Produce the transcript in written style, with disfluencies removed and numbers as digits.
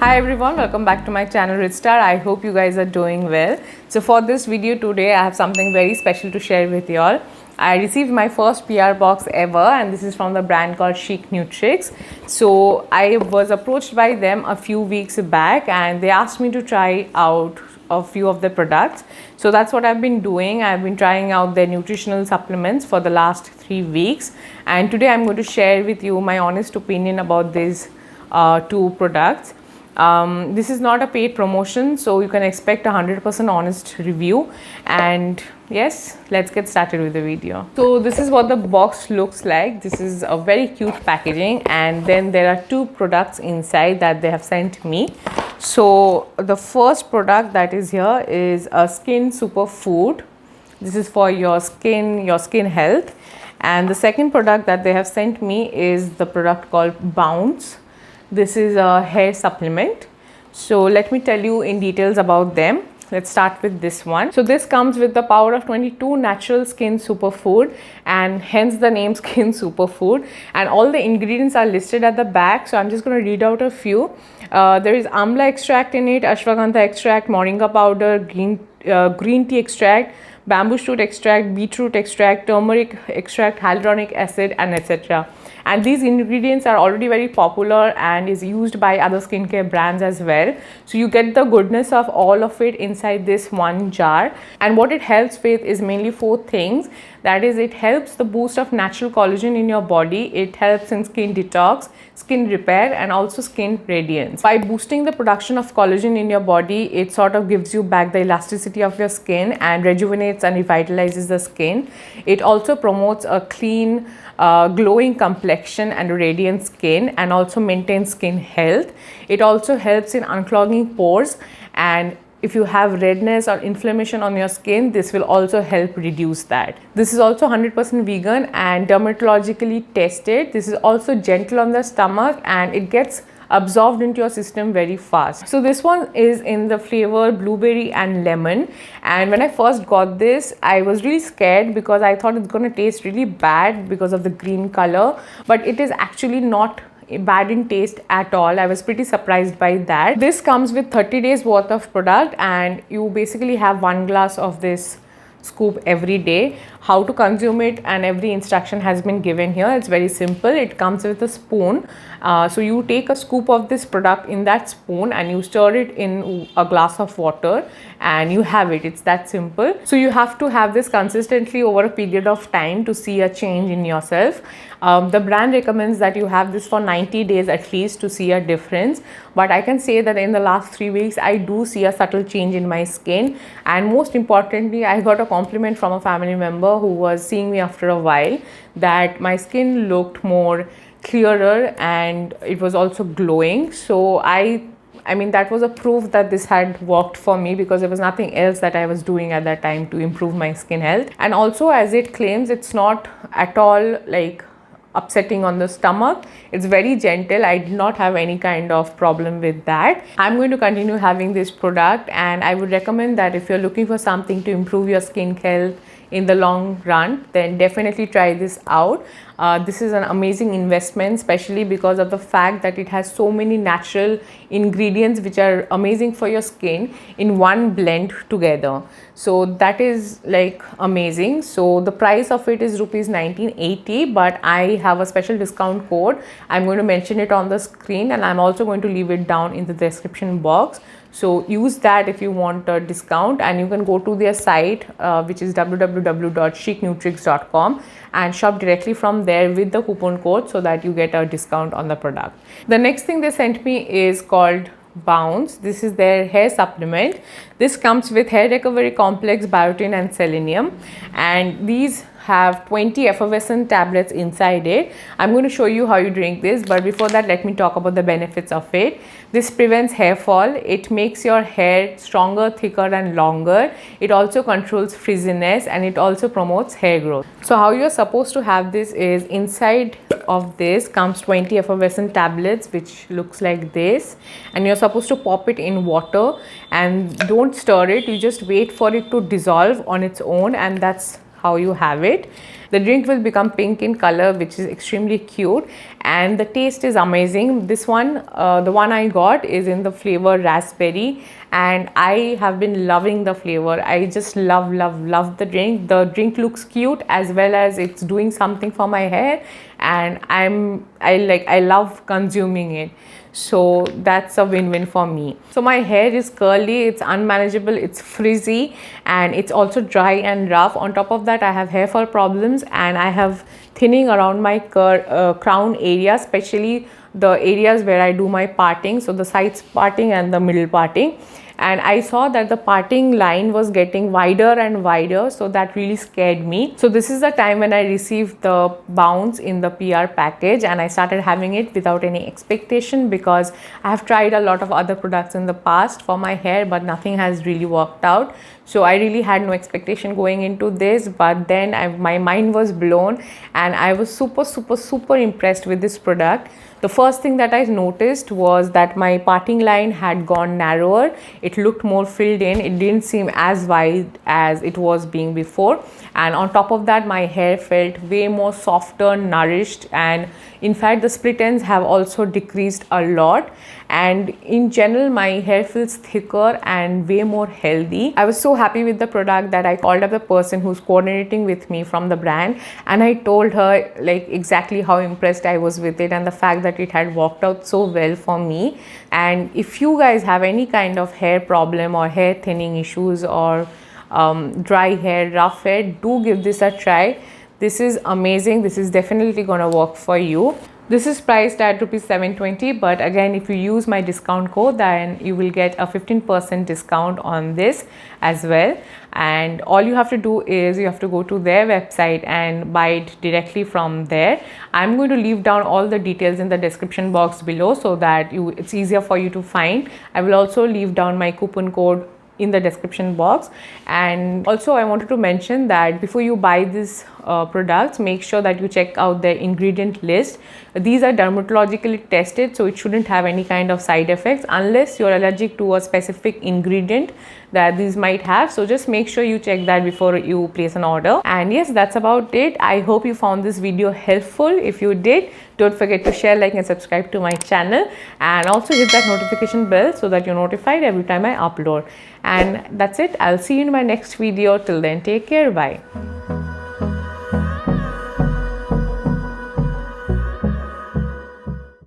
Hi everyone, welcome back to my channel Ridstar. I hope you guys are doing well. So for this video today, I have something very special to share with you all. I received my first PR box ever, and this is from the brand called Chic Nutrix. So I was approached by them a few weeks back and they asked me to try out a few of the products. So that's what I've been doing. I've been trying out their nutritional supplements for the last 3 weeks, and today I'm going to share with you my honest opinion about these two products. This is not a paid promotion, so you can expect a 100% honest review. And yes, let's get started with the video. So this is what the box looks like. This is a very cute packaging, and then there are two products inside that they have sent me. So the first product that is here is a skin superfood. This is for your skin health. And the second product that they have sent me is the product called Bounce. This is a hair supplement. So let me tell you in details about them. Let's start with this one. So this comes with the power of 22 natural skin superfood, and hence the name skin superfood, and all the ingredients are listed at the back. So I'm just going to read out a few. There is amla extract in it, ashwagandha extract, moringa powder, green tea extract, bamboo shoot extract, beetroot extract, turmeric extract, hyaluronic acid, and etc. And these ingredients are already very popular and is used by other skincare brands as well. So you get the goodness of all of it inside this one jar. And what it helps with is mainly 4 things. That is, it helps the boost of natural collagen in your body. It helps in skin detox, skin repair, and also skin radiance. By boosting the production of collagen in your body, it sort of gives you back the elasticity of your skin and rejuvenates and revitalizes the skin. It also promotes a clean, glowing complexion and radiant skin, and also maintains skin health. It also helps in unclogging pores, and if you have redness or inflammation on your skin, this will also help reduce that. This is also 100% vegan and dermatologically tested. This is also gentle on the stomach and it gets absorbed into your system very fast. So this one is in the flavor blueberry and lemon, and when I first got this, I was really scared because I thought it's going to taste really bad because of the green color, but it is actually not bad in taste at all. I was pretty surprised by that. This comes with 30 days worth of product, and you basically have 1 glass of this scoop every day. How to consume it and every instruction has been given here. It's very simple. It comes with a spoon. So you take a scoop of this product in that spoon and you stir it in a glass of water and you have it. It's that simple. So you have to have this consistently over a period of time to see a change in yourself. The brand recommends that you have this for 90 days at least to see a difference, but I can say that in the last 3 weeks I do see a subtle change in my skin. And most importantly, I got a compliment from a family member who was seeing me after a while that my skin looked more clearer and it was also glowing. So I mean, that was a proof that this had worked for me, because there was nothing else that I was doing at that time to improve my skin health. And also, as it claims, it's not at all like upsetting on the stomach. It's very gentle. I did not have any kind of problem with that. I'm going to continue having this product, and I would recommend that if you're looking for something to improve your skin health in the long run, then definitely try this out. This is an amazing investment, especially because of the fact that it has so many natural ingredients which are amazing for your skin in one blend together. So that is like amazing. So the price of it is rupees 1980, but I have a special discount code. I'm going to mention it on the screen, and I'm also going to leave it down in the description box. So use that if you want a discount, and you can go to their site, which is www.chicnutrix.com, and shop directly from there with the coupon code so that you get a discount on the product. The next thing they sent me is called Bounce. This is their hair supplement. This comes with hair recovery complex, biotin, and selenium, and these have 20 effervescent tablets inside it. I'm going to show you how you drink this, but before that, let me talk about the benefits of it. This prevents hair fall. It makes your hair stronger, thicker, and longer. It also controls frizziness, and it also promotes hair growth. So how you're supposed to have this is, inside of this comes 20 effervescent tablets, which looks like this, and you're supposed to pop it in water and don't stir it. You just wait for it to dissolve on its own, and that's how you have it. the drink will become pink in color, which is extremely cute, and the taste is amazing. This one, the one I got, is in the flavor raspberry, and I have been loving the flavor. I just love the drink. The drink looks cute as well as it's doing something for my hair, and I love consuming it. So that's a win-win for me. So my hair is curly, it's unmanageable, it's frizzy, and it's also dry and rough. On top of that, I have hair fall problems, and I have thinning around my crown area, especially the areas where I do my parting, so the sides parting and the middle parting. And I saw that the parting line was getting wider and wider, so that really scared me. So this is the time when I received the Bounce in the PR package, and I started having it without any expectation, because I have tried a lot of other products in the past for my hair, but nothing has really worked out. So I really had no expectation going into this, but then my mind was blown, and I was super impressed with this product. The first thing that I noticed was that my parting line had gone narrower. It looked more filled in. It didn't seem as wide as it was being before. And on top of that, my hair felt way more softer, nourished, and in fact the split ends have also decreased a lot. And in general, my hair feels thicker and way more healthy. I was so happy with the product that I called up the person who's coordinating with me from the brand, and I told her like exactly how impressed I was with it, and the fact that it had worked out so well for me. And if you guys have any kind of hair problem or hair thinning issues or dry hair, rough hair, do give this a try. This is amazing. This is definitely gonna work for you. This is priced at rupees 720, but again, if you use my discount code, then you will get a 15% discount on this as well. And all you have to do is you have to go to their website and buy it directly from there. I'm going to leave down all the details in the description box below, so that it's easier for you to find. I will also leave down my coupon code in the description box. And also I wanted to mention that before you buy these products, make sure that you check out the ingredient list. These are dermatologically tested, so it shouldn't have any kind of side effects unless you're allergic to a specific ingredient that these might have. So just make sure you check that before you place an order. And yes, that's about it. I hope you found this video helpful. If you did, don't forget to share, like, and subscribe to my channel, and also hit that notification bell so that you're notified every time I upload. And that's it. I'll see you in my next video. Till then, take care. Bye.